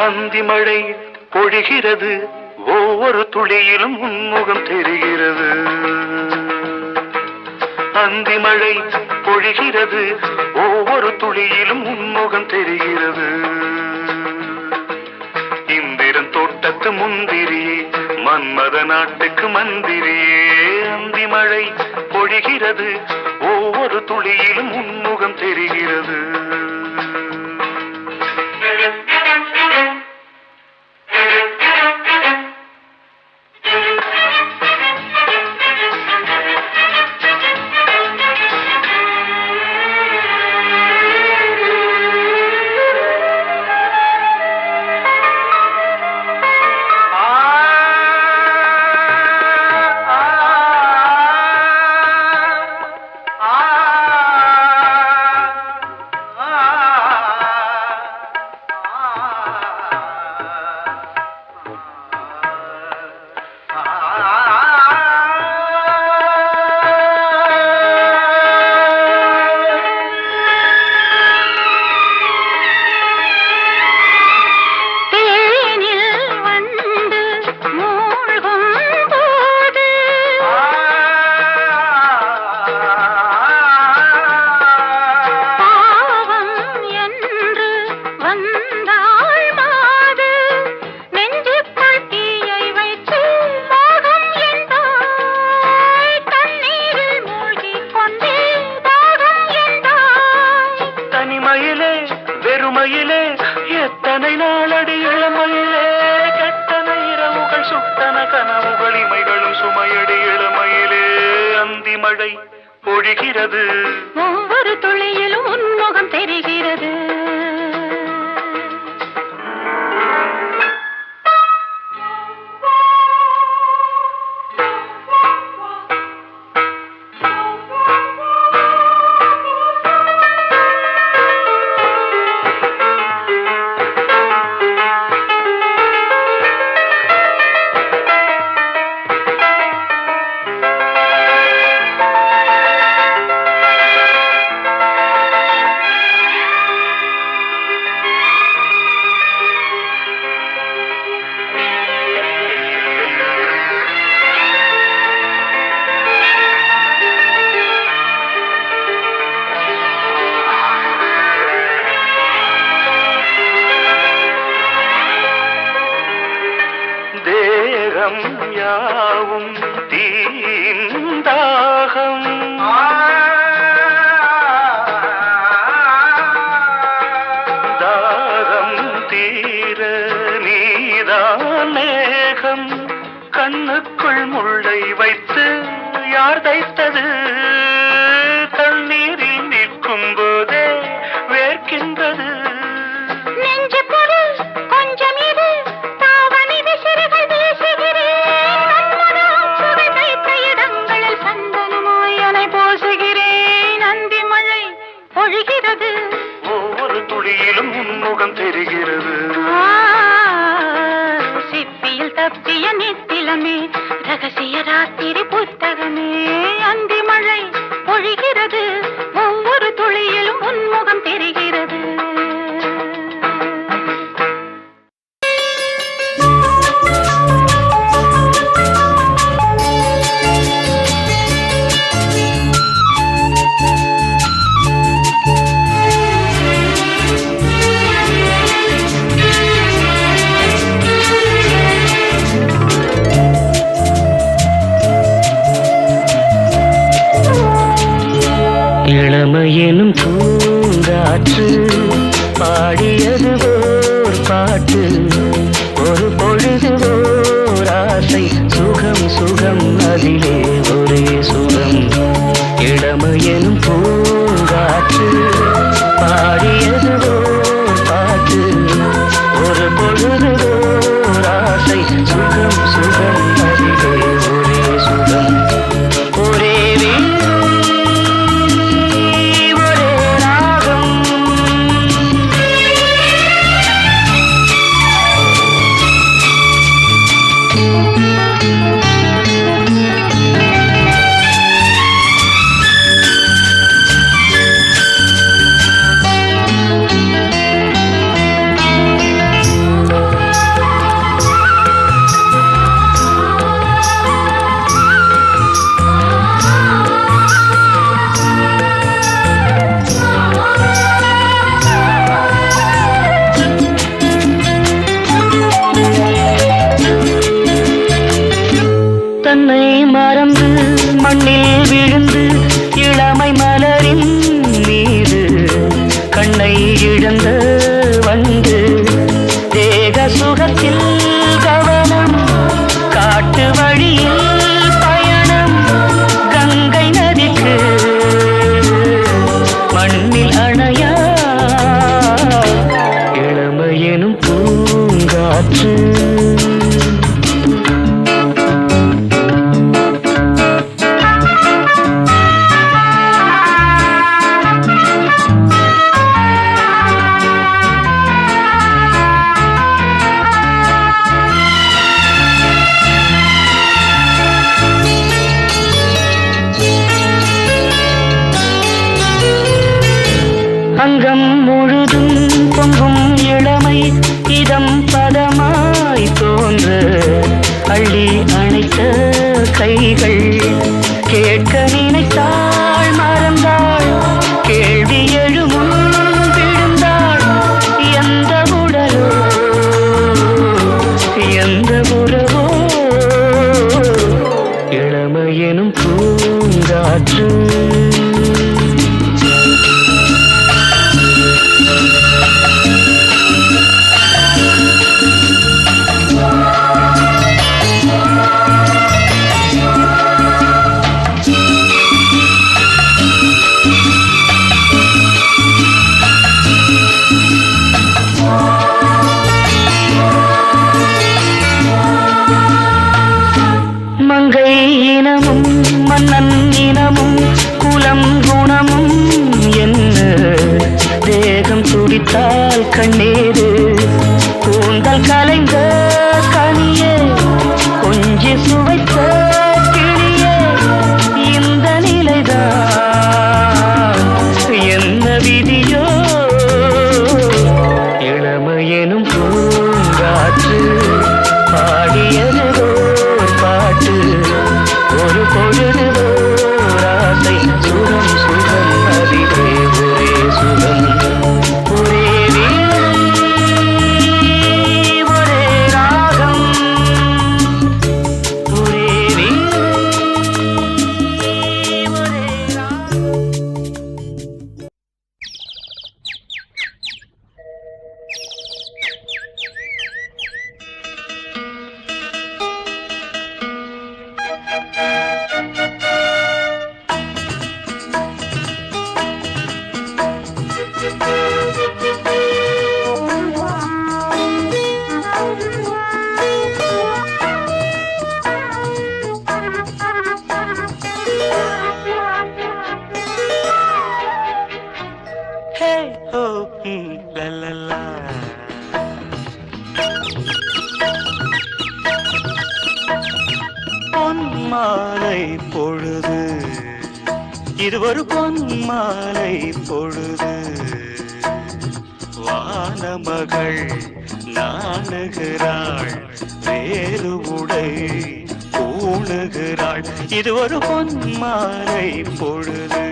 அந்தி மழை பொழிகிறது, ஒவ்வொரு துளியிலும் உன்முகம் தெரிகிறது. அந்தி மழை பொழிகிறது, ஒவ்வொரு துளியிலும் உன்முகம் தெரிகிறது. இந்திரன் தோட்டத்து முந்திரியே, மன்மத நாட்டுக்கு மந்திரியே. அந்தி மழை பொழிகிறது, ஒவ்வொரு துளியிலும் உன்முகம் தெரிகிறது. வெறுமையிலே எத்தனை நாளடி இளமையிலே, கெட்டன இரவுகள் சுட்டன கனவுகள் இமைகளும் சுமையடி இளமையிலே. அந்தி மழை பொழிகிறது, ஒவ்வொரு துளியிலும் உன்முகம் தெரிகிறது. யாவும் தீந்தாகம், தாகம் தீர நீதான் மேகம். கண்ணுக்குள் முள்ளை வைத்து யார் தைத்தது, தண்ணீரில் நிற்கும் போதே வேர்க்கின்றது. ஒவ்வொரு துளியிலும் உன்முகம் தெரிகிறது. சிப்பியில் தப்பிய நித்திலமே, ரகசிய ராத்திரி புத்தகமே. அந்தி மழை பொழிகிறது, ஒவ்வொரு துளியிலும் உன்முகம் தெரிகிறது. தன்னை மறந்து மண்ணில் விழுந்து இளமை மலரின் மீது கண்ணை இழந்த வந்து தேக சுகத்தில் கவனம் காட்டு வழியில் பயணம் கங்கை நதிக்கு மண்ணில் அணையா இளமையெனும் பூங்காற்று அங்கம் முழுதும் பொங்கும் இளமை இதம் பதமாய் தோன்ற அள்ளி அணைத்த கைகள் கேட்க நினைத்தாள் மறந்தாள் கேள்வி எழுமும் விழுந்தாள் எந்த உடலோ எந்த உறவோ இளமையெனும் பூங்காற்று மங்கை இனமும் மன்னன் இனமும் குலம் குணமும் என்ன தேகம் துடித்தால் கண்ணீரு கூந்தல் கலைந்த கனியே கொஞ்சி சுவைத்த கிளியே இந்த நிலைதான் என்ன விதியோ இளமையெனும் பூங்காற்று பாடியது பாட்டு ஒரு பொழுது ஆசை சுகம் சுகம் அதிலே ஒரே சுகம் ஒரே ஒரே ராகம் ஒரே ஒரே ராகம். Hey ho, la la la. பொன்மாலை பொழுது இது ஒரு பொன்மாலை பொழுது வானமகள் நாணுகிறாள் வேறு உடை பூணுகிறாள் இது ஒரு பொன்மாலை பொழுது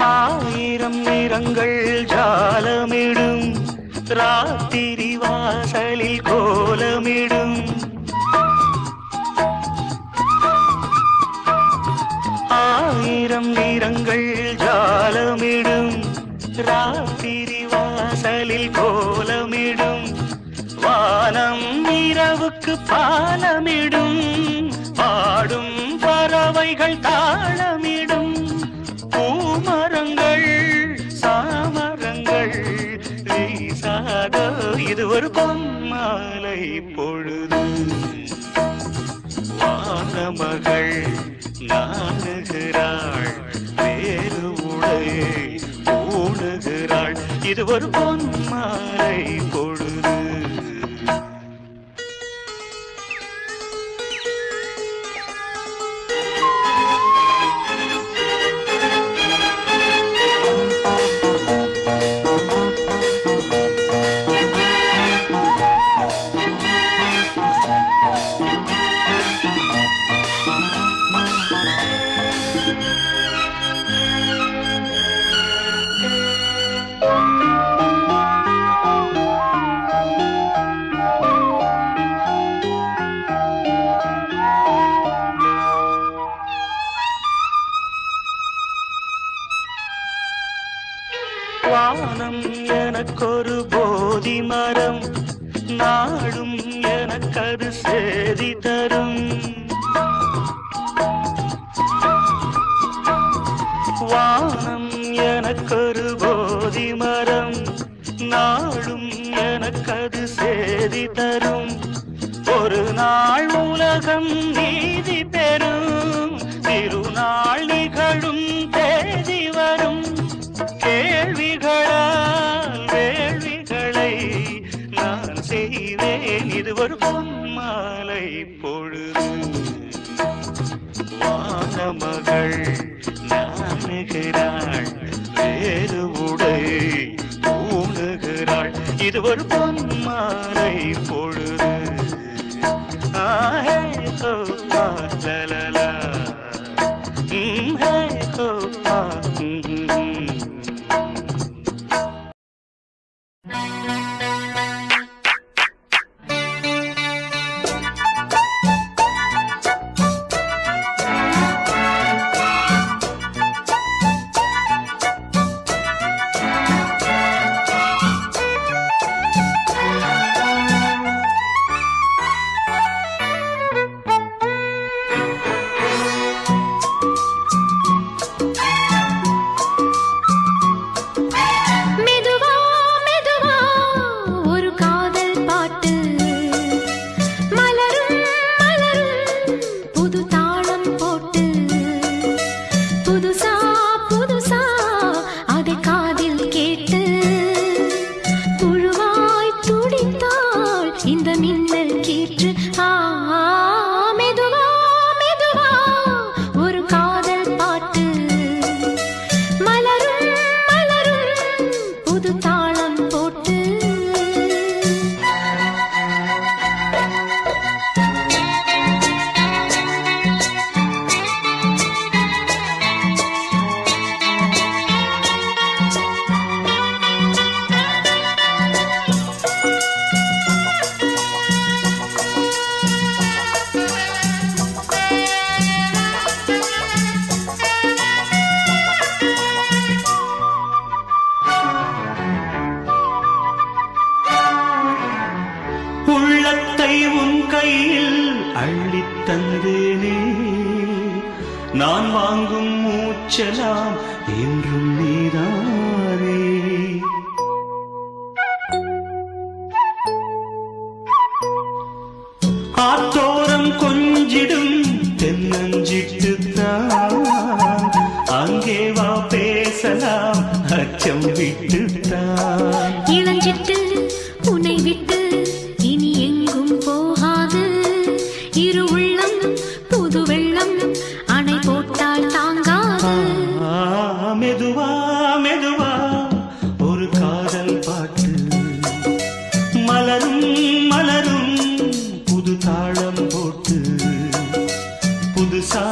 ஆயிரம் நிறங்கள் ஜாலமிடும் ராத்திரி வாசலில் கோலமிடும் ஆயிரம் நிறங்கள் ஜாலமிடும் ராத்திரி வாசலில் கோலமிடும் வானம் இரவுக்கு பாலமிடும் பாடும் பறவைகள் தாளமிடும் பூமரங்கள் சாமரங்கள் வீசாதோ இது ஒரு பொன்மாலை பொழுது வானமகள் நாணுகிறாள் வேறு உடை ஊணுகிறாள் இது ஒரு பொன்மாலை பொழுது வானம் எனக்கொரு போதி மரம் நாடும் எனக்கது சேதி தரும் வானம் எனக்கொரு போதி மரம் நாடும் எனக்கது சேதி தரும் ஒரு நாள் உலகம் நீதி பெறும் திருநாள் நிகழும் தேதி வரும் கேள்விகளால் வேள்விகளை நான் செய்வேன் இது ஒரு பொன்மாலை பொழுது வானமகள் நாணுகிறாள் வேறு உடை ஊணுகிறாள் இது ஒரு பொன்மாலை பொழுது ஆஹே ஓ லலலா ஹே ஓ தந்தேனே நான் வாங்கும் மூச்சலாம் என்றும் நீதானே ஆத்தோரம் கொஞ்சிடும் தென்னஞ்சிட்டுத்தான் அங்கே வா பேசலாம் அச்சம் விட்டுத்தான் இளஞ்சிட்டு உன்னை விட்டு இனி எங்கும் போகாது இரு உள்ளம் புது வெள்ளம் அணை போட்டால் தாங்காது மெதுவா மெதுவா ஒரு காதல் பாட்டு மலரும் மலரும் புது தாளம் போட்டு புதுசா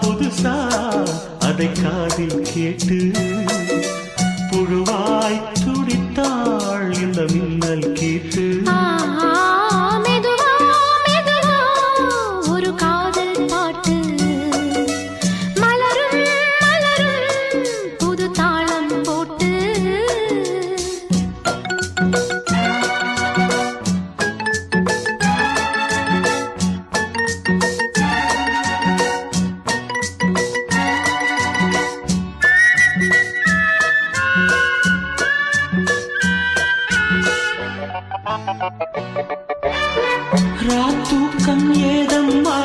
புதுசா அதை காதில் கேட்டு புழுவாய் துடித்தாள் இந்த மின்னல் கேட்டு ராத்தூக்கம் ஏதம்மா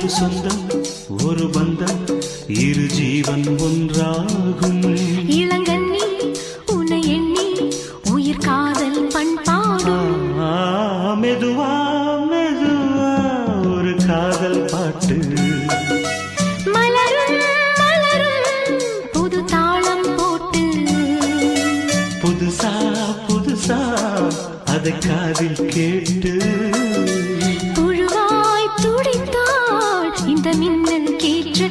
ஒரு சொந்தம் ஒரு பந்தம் இரு ஜீவன் ஒன்றாகும். இளங்கண்ணி உன்னை எண்ணி உயிர் காதல் பண்பாடும். மெதுவா மெதுவா ஒரு காதல் பாட்டு. மலரும் மலரும் புது தாளம் போட்டு. புதுசா புதுசா அதை காதில் கேட்டு. புழுவாய் துடித்தாள் இந்த மின்னல் கேற்று.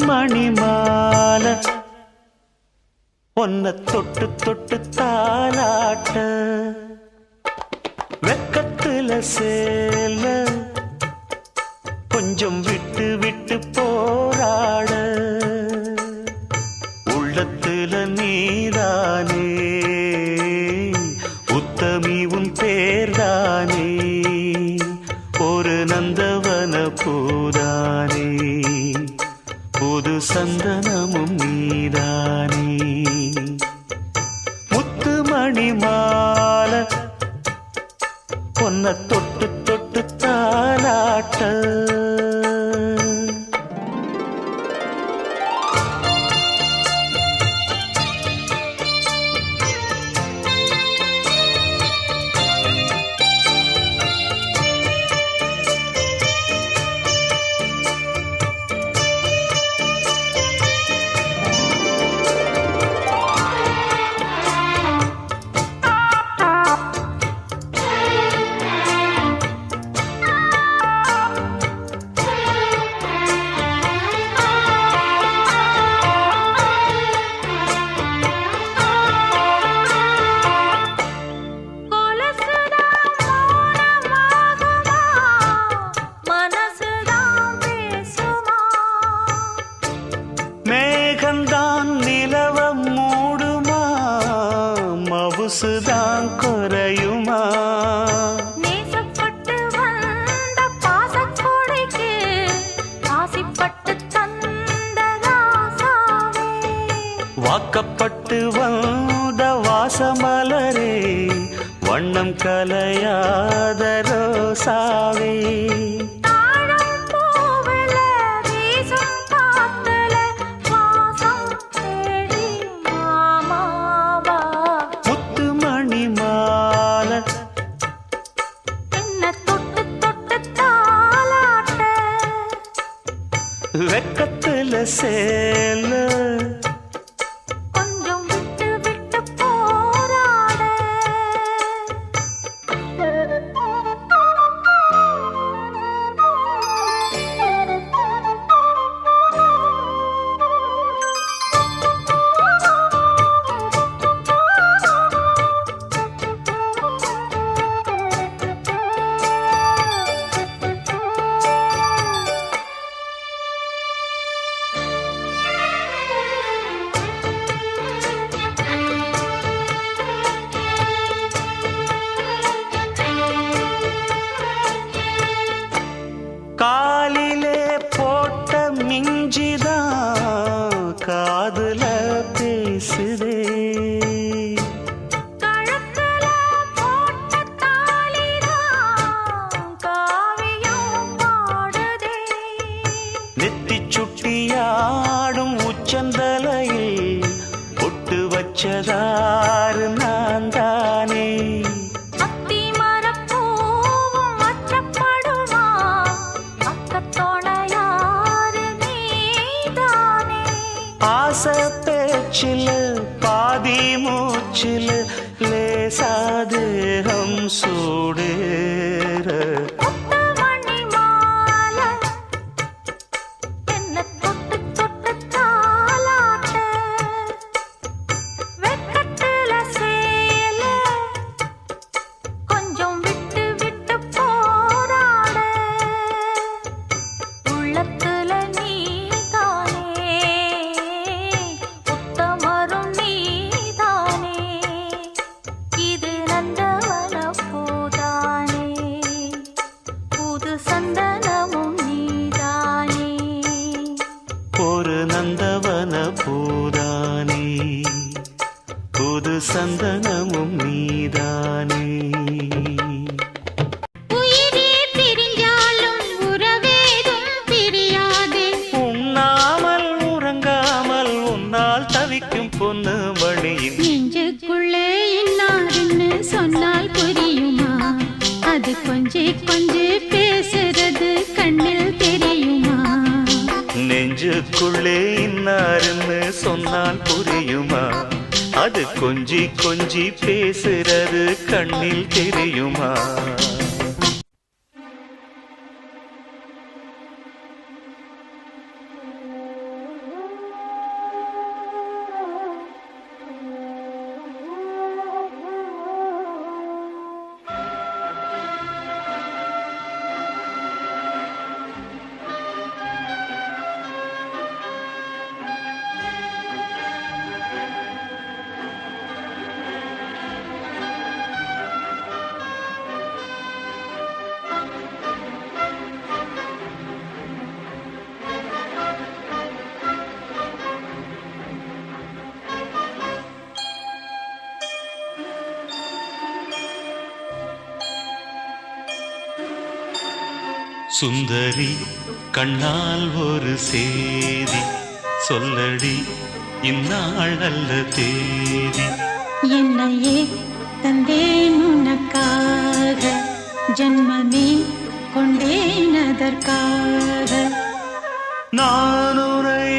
மணிமால ஒன்ன தொட்டு தொட்டு தாலாட்ட. வெக்கத்துல சேல கொஞ்சம் விட்டு விட்டு போராட. உள்ளத்துல நீதானே உத்தமி உன் பேர்தானே. ஒரு நந்தவன பூதானே புது சந்தனமும் நீதானே. முத்து மணி மால பொன்ன தொட்டு தொட்டு தாலாட்ட. மேகந்தான் நிலவ மூடுமா மவுசுதான் குறையுமா. நேசப்பட்டு வந்த பாசக்கொடைக்கு ஆசிப்பட்டு தந்த ராசாவே. வாக்கப்பட்டு வந்த வாசமலரே வண்ணம் கலையாத ரோசாவே. வெக்கத்துல சேல கொஞ்சம் விட்டு விட்டு போராட. காலிலே போட்ட மிஞ்சிதான் காதுல பேசுதே. கழுத்துல போட்ட தாலிதான் காவியம் பாடுதே. நெத்தி சுட்டியாடும் உச்சந்தலையில் பொட்டு வச்சதாறு நான் தானே. ஆசை பேச்சில் பாதி மூச்சில் லேசாதேகம் சூடேற. கொஞ்சி பேசுறது கண்ணில் தெரியுமா? நெஞ்சுக்குள்ளே இன்னாருன்னு சொன்னால் புரியுமா? அது கொஞ்சி கொஞ்சி பேசுறது கண்ணில் தெரியுமா? சுந்தரி கண்ணால் ஒரு சேதி சொல்லடி, இந்நாள் நல்ல தேதி. என்னையே தந்தேன் உனக்காக, ஜன்மமே கொண்டேன் அதற்காக. நான் உன்னை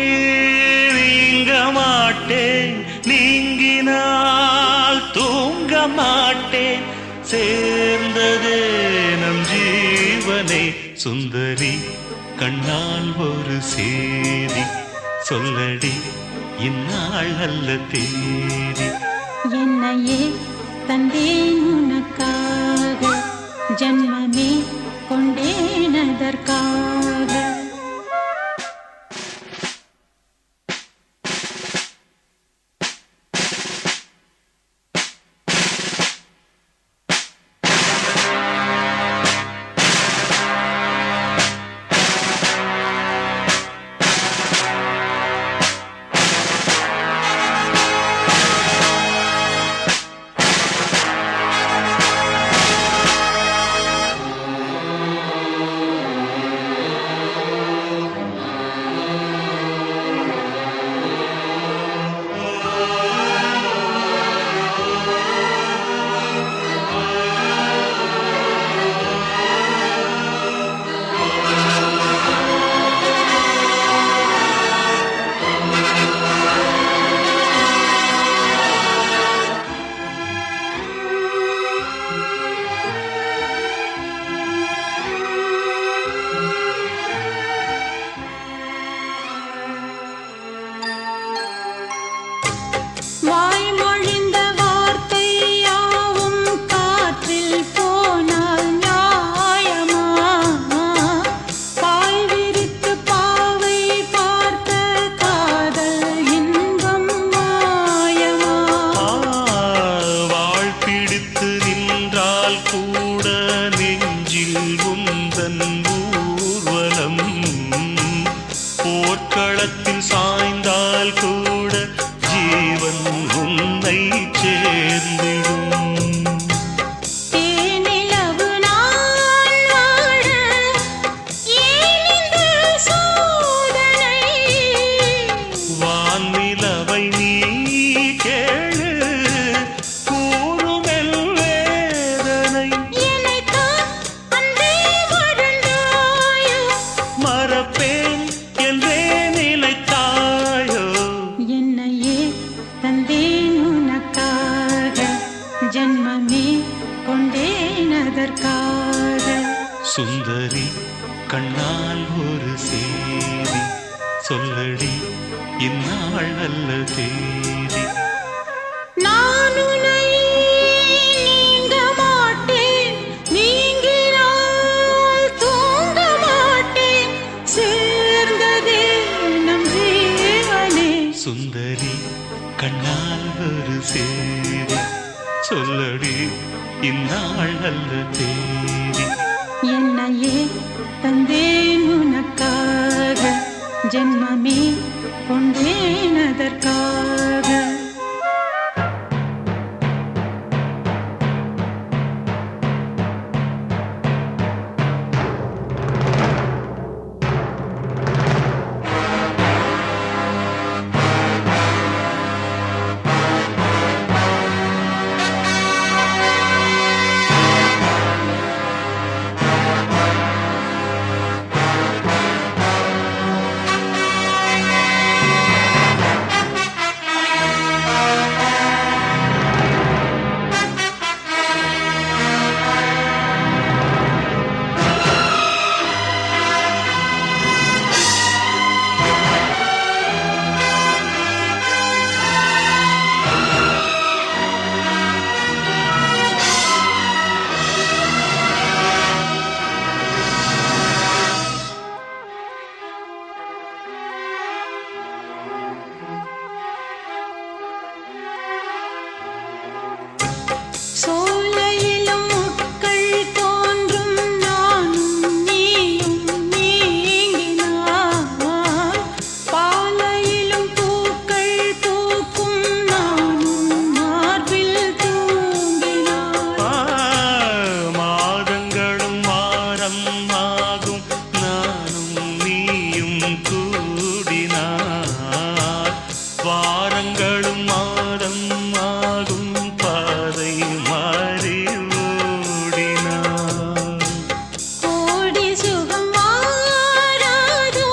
நீங்க மாட்டேன், நீங்கினால் தூங்க மாட்டேன், சேர்ந்ததே நம் ஜீவனே. சுந்தரி கண்ணால் ஒரு சேதி சொல்லடி, இந்நாள் நல்ல தேதி. என்னையே தந்தேன் உனக்காக, ஜன்மமே கொண்டேன் அதற்காக. வாய்மொழிந்த வார்த்தை யாவும் காற்றில் போனால் நியாயமா? பாய் விரித்து பாவை பார்த்த காதல் இன்பம் மாயமா? வாழ் பிடித்து நின்றால் கூட நெஞ்சில் உந்தன் ஊர்வலம், போர்க்களத்தில் சாய்ந்தால் கூட ஜீவன் உன்னை சேர்ந்திடும். தேனிலவு நான் வாழ ஏன் இந்த சோதனை? வான்நிலவை நீ கேளு, கூறுமெல் வேதனை. என்னைத்தான் அன்றே மறந்தாயோ? மறப்பேன் என்றே நினைத்தாயோ? என்னையே தந்தேன் உனக்காக, ஜன்மமே கொண்டேன் அதற்காக. சுந்தரி கண்ணால் ஒரு சேதி சொல்லடி, இந்நாள் நல்ல தேதி. நான் உன்னை நீங்க மாட்டேன், நீங்கினால் தூங்க மாட்டேன், சேர்ந்ததே நம் ஜீவனே. சுந்தரி கண்ணால் ஒரு சேதி சொல்லடி, இந்நாள் நல்ல தேதி. என்னையே தந்தேன் உனக்காக, ஜன்மமே கொண்டேன் அதற்காக. கூடினார் வாரங்களும் மாதம் ஆகும் பாதை மாறி ஓடினார் கோடி சுகம் மாறாதோ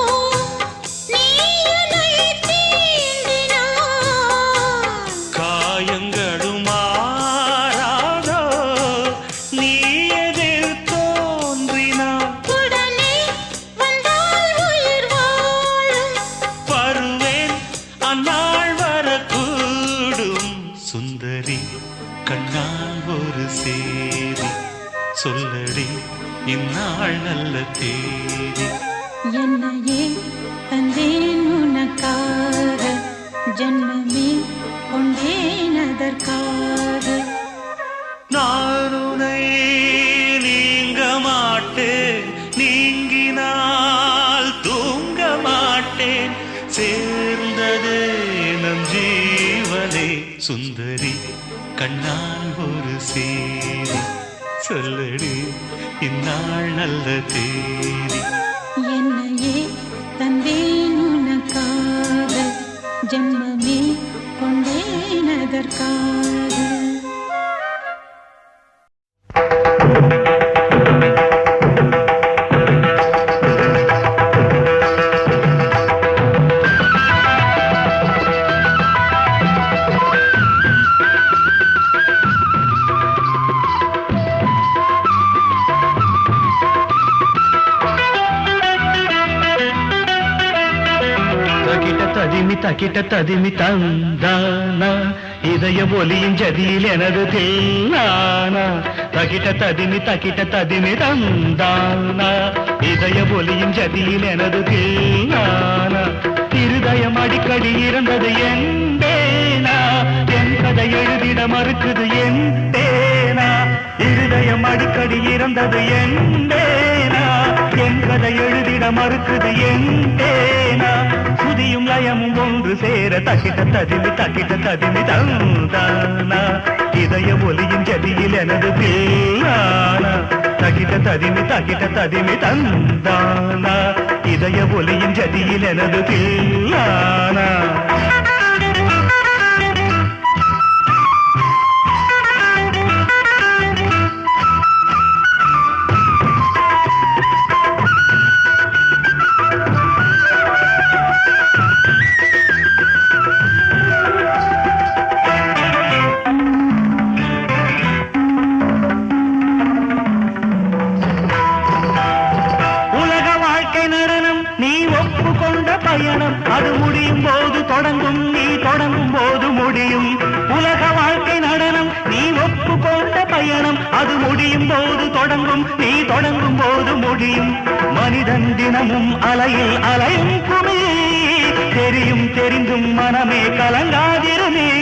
நீ என்னை தீண்டினாய் காயங்களும் மாறாதோ நீ எதிர் தோன்றினார் உடனே வந்தால் உயிர் வாழும் வருவேன் அந்நாள் வரக்கூடும் சுந்தரி கண்ணால் ஒரு சேரி சொல்லடி இந்நாள் நல்ல தேதி என்னையே தந்தேன் உனக்காக ஜன்மமே கொண்டேன் அதற்காக நான் உன்னை நீங்க மாட்டேன் நீங்கினால் தூங்க மாட்டேன் சேர்ந்ததே நம் ஜீவனே சுந்தரி கண்ணால் ஒரு சேரி சொல்லடி இந்நாள் நல்ல தேதி என்னையே தந்தேன் உனக்காக ஜன்மமே கொண்டேன் அதற்காக தக்கிட்ட ததிமி தந்தானா இதய ஒலியின் ஜதியில் எனது தில்லானா தக்கிட்ட ததிமி தந்தானா இதய ஒலியின் ஜதியில் எனது தில்லானா இருதயம் அடிக்கடி இறந்தது என்பேனா என் கதை எழுதிட மறுக்குது என்பேனா இருதயம் அடிக்கடி இறந்தது என்பேனா என் கதை எழுதிட மறுக்குது என்பேனா சுதியும் லயமும் ஒன்று சேர தக்கிட்ட ததிமி தந்தானா இதய ஒலியின் ஜதியில் எனது தில்லானா தக்கிட்ட ததிமி தந்தானா இதய ஒலியின் ஜதியில் எனது தில்லானா பயணம் அது முடியும் போது தொடங்கும் நீ தொடங்கும் போது முடியும் உலக வாழ்க்கை நடனம் நீ ஒப்புக்கொண்ட பயணம் அது முடியும் போது தொடங்கும் நீ தொடங்கும் போது முடியும் மனிதன் தினமும் அலையில் அலையும் குமி தெரியும் தெரிந்தும் மனமே கலங்காதிருமே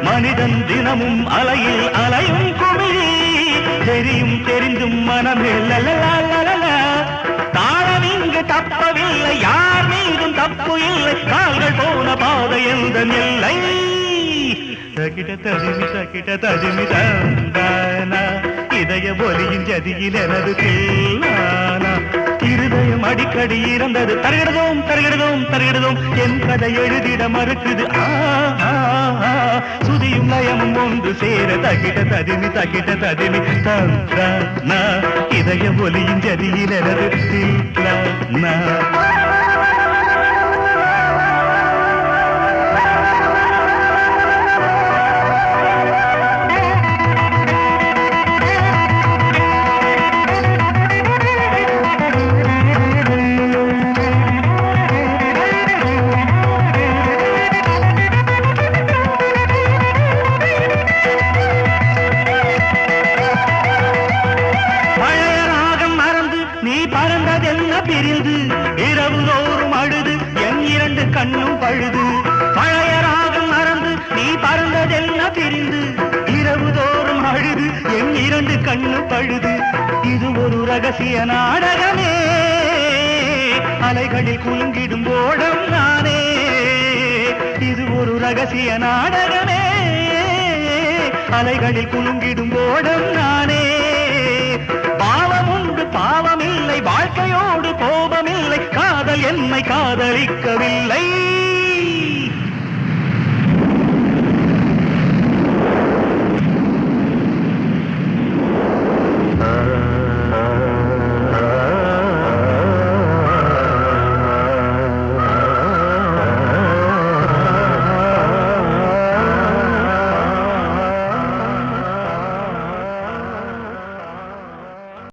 மனிதன் தினமும் அலையில் அலையும் குமி தெரியும் தெரிந்தும் மனமே லலலலலலா தாளம் இங்கு தப்பவில்லை யார் மீதும் தப்பு இல்லை கால்கள் போன பாதை எந்த இல்லை தக்கிட்ட ததிமி தந்தானா இதய ஒலியின் ஜதியில் எனது தில்லானா இருதயம் அடிக்கடி இறந்தது தருகிடுதோம் என் கதை எழுதிட மறுக்குது சுதியும் லயமும் ஒன்று சேர தக்கிட்ட ததிமி தந்தானா இதய ஒலியின் ஜதியில் எனது தில்லானா பிரிந்து இரவு தோறும் அழுது என் இரண்டு கண்ணும் பழுது பழைய ராகம் மறந்து நீ பறந்ததெல்லாம் பிரிந்து இரவு தோறும் அழுது என் இரண்டு கண்ணும் பழுது இது ஒரு ரகசிய நாடகமே அலைகளில் குலுங்கிடும் ஓடம் நானே இது ஒரு ரகசிய நாடகமே அலைகளில் குலுங்கிடும் ஓடம் நானே பாவம் உண்டு பாவமில்லை வாழ்க்கையோடு கோபமில்லை காதல் என்ன என்னை காதலிக்கவில்லை